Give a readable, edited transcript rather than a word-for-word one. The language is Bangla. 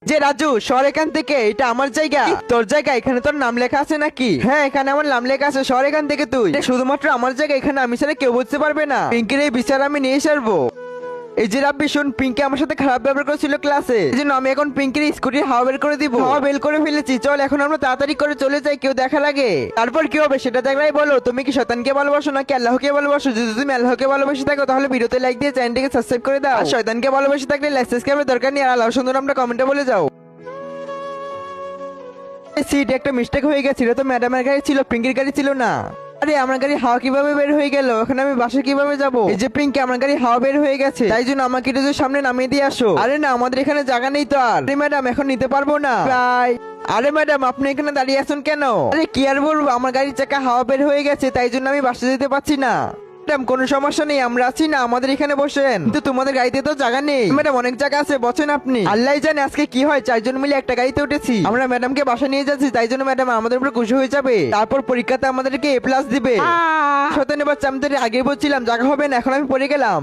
যে রাজু, সর এখান থেকে, এটা আমার জায়গা। তোর জায়গা? এখানে তোর নাম লেখা আছে নাকি? হ্যাঁ, এখানে আমার নাম লেখা আছে, সর এখান থেকে তুই। এটা শুধুমাত্র আমার জায়গা, এখানে আমি ছাড়া কেউ বুঝতে পারবে না। পিঙ্কির এই বিচার আমি নিয়ে সারবো। এই যে রাব্বি শোন, পিঙ্কি আমার সাথে খারাপ ব্যবহার করেছিল ক্লাসে, এই জন্য আমি এখন পিঙ্কির স্কুটির হাওয়া বের করে দিব। হাওয়া বের করে ফেলেছি, চল এখন আমরা তাড়াতাড়ি করে চলে যাই, কেউ দেখা লাগে। তারপর কি হবে সেটা দেখলাই বলো। তুমি কি শয়তানকে ভালোবাসো নাকি আল্লাহকে ভালোবাসো? যদি তুমি আল্লাহকে ভালোবেসে থাকো তাহলে ভিডিওতে লাইক দিয়ে চ্যানেলটিকে সাবস্ক্রাইব করে দাও। আর শয়তানকে ভালোবেসে থাকলে লাইক সাবস্ক্রাইবের দরকার নেই। আর আল্লাহ সুন্দর আমরা কমেন্টে বলে যাও। সিট একটা মিস্টেক হয়ে গেছিল, তো ম্যাডামের গাড়ি ছিল, পিঙ্কির গাড়ি ছিল না। আরে আমার গাড়ি হাওয়া কিভাবে বের হয়ে গেল? এখন আমি বাসে কিভাবে যাব? এই যে পিঙ্কি, আমার গাড়ি হাওয়া বের হয়ে গেছে, তাই জন্য আমাকে একটু যে সামনে নামিয়ে দিয়ে আসো। আরে না, আমাদের এখানে জায়গা নেই তো। আর ম্যাডাম এখন নিতে পারবো না বাই। আরে ম্যাডাম, আপনি এখানে দাঁড়িয়ে আছেন কেন? আরে কি আর বলবো, আমার গাড়ির চাকা হাওয়া বের হয়ে গেছে, তাই জন্য আমি বাসে যেতে পারছি না। ম্যাডাম কোনো সমস্যা নেই, আমরা আছি না, আমাদের এখানে বসেন। কিন্তু তোমাদের গাড়িতে তো জায়গা নেই। ম্যাডাম অনেক জায়গা আছে, বসেন আপনি। আল্লাহ জানে আজকে কি হয়, চারজন মিলে একটা গাড়িতে উঠেছি। আমরা ম্যাডামকে বাসা নিয়ে যাচ্ছি, তাই জন্য ম্যাডাম আমাদের উপরে খুশি হয়ে যাবে। তারপর পরীক্ষাতে আমাদেরকে A+ দিবে। শয়তানের বাচ্চা, আমি তো আগে বলছিলাম জায়গা হবে না, এখন আমি পড়ে গেলাম।